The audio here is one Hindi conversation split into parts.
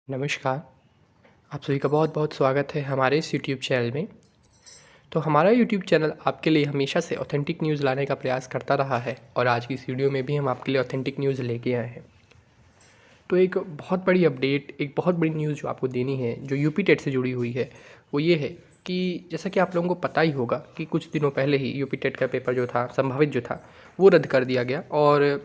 नमस्कार, आप सभी का बहुत बहुत स्वागत है हमारे इस यूट्यूब चैनल में। तो हमारा यूट्यूब चैनल आपके लिए हमेशा से ऑथेंटिक न्यूज़ लाने का प्रयास करता रहा है और आज की इस वीडियो में भी हम आपके लिए ऑथेंटिक न्यूज़ लेके आए हैं। तो एक बहुत बड़ी अपडेट, एक बहुत बड़ी न्यूज़ जो आपको देनी है, जो यूपी टेट से जुड़ी हुई है, वो ये है कि जैसा कि आप लोगों को पता ही होगा कि कुछ दिनों पहले ही यूपी टेट का पेपर जो था, संभावित जो था, वो रद्द कर दिया गया और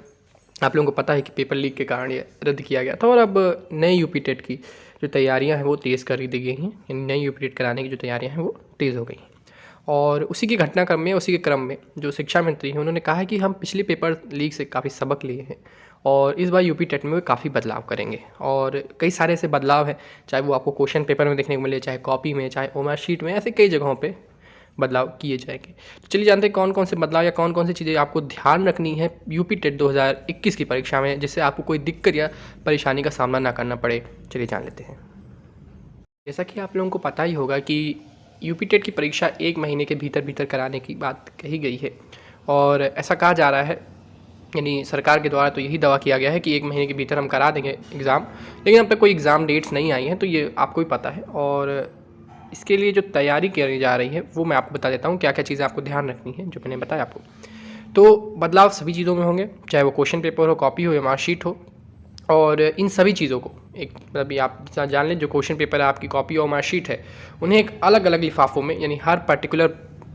आप लोगों को पता है कि पेपर लीक के कारण ये रद्द किया गया था और अब नए यूपी टेट की जो तैयारियां हैं वो तेज़ कर दी गई हैं। यानी नई यूपी टेट कराने की जो तैयारियां हैं वो तेज़ हो गई हैं और उसी के घटनाक्रम में, उसी के क्रम में जो शिक्षा मंत्री हैं उन्होंने कहा है कि हम पिछले पेपर लीक से काफ़ी सबक लिए हैं और इस बार यूपी टेट में काफ़ी बदलाव करेंगे। और कई सारे ऐसे बदलाव हैं, चाहे वो आपको क्वेश्चन पेपर में देखने को मिले, चाहे कॉपी में, चाहे ओएमआर शीट में, ऐसे कई जगहों पे बदलाव किए जाएंगे। तो चलिए जानते हैं कौन कौन से बदलाव या कौन कौन सी चीज़ें आपको ध्यान रखनी है यूपी टेट 2021 की परीक्षा में, जिससे आपको कोई दिक्कत या परेशानी का सामना ना करना पड़े। चलिए जान लेते हैं। जैसा कि आप लोगों को पता ही होगा कि यूपी टेट की परीक्षा 1 महीने के भीतर भीतर कराने की बात कही गई है और ऐसा कहा जा रहा है, यानी सरकार के द्वारा तो यही दावा किया गया है कि 1 महीने के भीतर हम करा देंगे एग्ज़ाम, लेकिन अब तक कोई एग्ज़ाम डेट्स नहीं आई हैं, तो ये आपको ही पता है। और इसके लिए जो तैयारी की जा रही है वो मैं आपको बता देता हूँ, क्या क्या चीज़ें आपको ध्यान रखनी है जो मैंने बताया आपको। तो बदलाव सभी चीज़ों में होंगे, चाहे वो क्वेश्चन पेपर हो, कॉपी हो या मार्कशीट हो, और इन सभी चीज़ों को एक मतलब ये आप जान लें, जो क्वेश्चन पेपर है, आपकी कॉपी और मार्कशीट है, उन्हें एक अलग अलग लिफाफों में, यानी हर पर्टिकुलर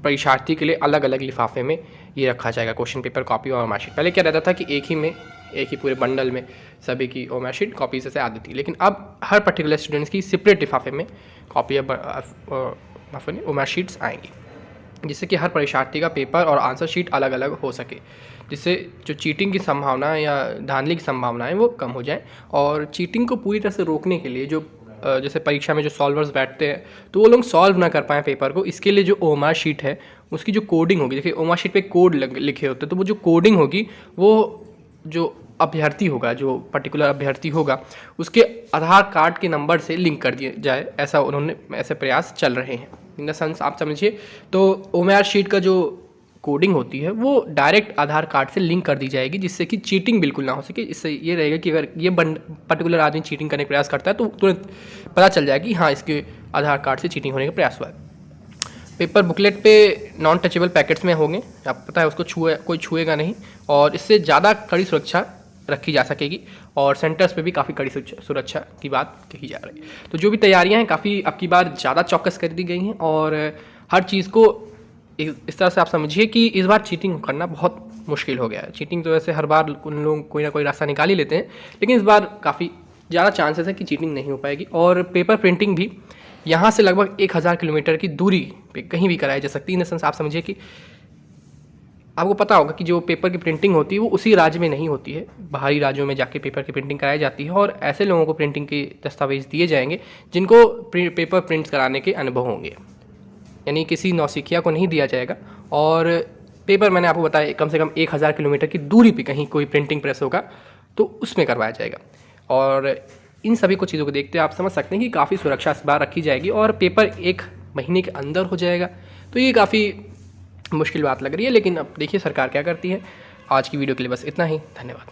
परीक्षार्थी के लिए अलग अलग लिफाफे में ये रखा जाएगा। क्वेश्चन पेपर, कॉपी और मार्कशीट पहले क्या रहता था कि एक ही पूरे बंडल में सभी की और मार्कशीट कॉपी से आती थी, लेकिन अब हर पर्टिकुलर स्टूडेंट्स की सेपरेट लिफाफे में कॉपी और मार्कशीट्स आएंगी, जिससे कि हर परीक्षार्थी का पेपर और आंसर शीट अलग अलग हो सके, जिससे जो चीटिंग की संभावना या धांधली की संभावना है वो कम हो जाए। और चीटिंग को पूरी तरह से रोकने के लिए जो जैसे परीक्षा में जो सॉल्वर्स बैठते हैं तो वो लोग सॉल्व ना कर पाएँ पेपर को, इसके लिए जो ओएमआर शीट है उसकी जो कोडिंग होगी, देखिए ओएमआर शीट पे कोड लिखे होते हैं, तो वो जो कोडिंग होगी वो जो अभ्यर्थी होगा, जो पर्टिकुलर अभ्यर्थी होगा, उसके आधार कार्ड के नंबर से लिंक कर दिया जाए, ऐसे प्रयास चल रहे हैं। इन द सेंस आप समझिए, तो ओएमआर शीट का जो कोडिंग होती है वो डायरेक्ट आधार कार्ड से लिंक कर दी जाएगी, जिससे कि चीटिंग बिल्कुल ना हो सके। इससे ये रहेगा कि अगर ये पर्टिकुलर आदमी चीटिंग करने का प्रयास करता है तो तुरंत पता चल जाएगा कि हाँ, इसके आधार कार्ड से चीटिंग होने का प्रयास हुआ है। पेपर बुकलेट पे नॉन टचेबल पैकेट्स में होंगे, आपको पता है, उसको कोई छुएगा नहीं और इससे ज़्यादा कड़ी सुरक्षा रखी जा सकेगी और सेंटर्स पे भी काफ़ी कड़ी सुरक्षा की बात कही जा रही है। तो जो भी तैयारियां हैं काफ़ी अब की बार ज़्यादा चौकस कर दी गई हैं और हर चीज़ को इस तरह से आप समझिए कि इस बार चीटिंग करना बहुत मुश्किल हो गया है। चीटिंग तो वैसे हर बार उन लोग कोई ना कोई रास्ता निकाल ही लेते हैं, लेकिन इस बार काफ़ी ज़्यादा चांसेस है कि चीटिंग नहीं हो पाएगी। और पेपर प्रिंटिंग भी यहाँ से लगभग 1000 किलोमीटर की दूरी पे कहीं भी कराई जा सकती है। इन द सेंस आप समझिए कि आपको पता होगा कि जो पेपर की प्रिंटिंग होती है वो उसी राज्य में नहीं होती है, बाहरी राज्यों में जाके पेपर की प्रिंटिंग कराई जाती है और ऐसे लोगों को प्रिंटिंग के दस्तावेज दिए जाएंगे जिनको पेपर प्रिंट्स कराने के अनुभव होंगे, यानी किसी नौसिखिया को नहीं दिया जाएगा। और पेपर मैंने आपको बताया कम से कम 1000 किलोमीटर की दूरी पे कहीं कोई प्रिंटिंग प्रेस होगा तो उसमें करवाया जाएगा। और इन सभी को चीज़ों को देखते आप समझ सकते हैं कि काफ़ी सुरक्षा इस बार रखी जाएगी और पेपर 1 महीने के अंदर हो जाएगा। तो ये काफ़ी मुश्किल बात लग रही है, लेकिन अब देखिए सरकार क्या करती है। आज की वीडियो के लिए बस इतना ही, धन्यवाद।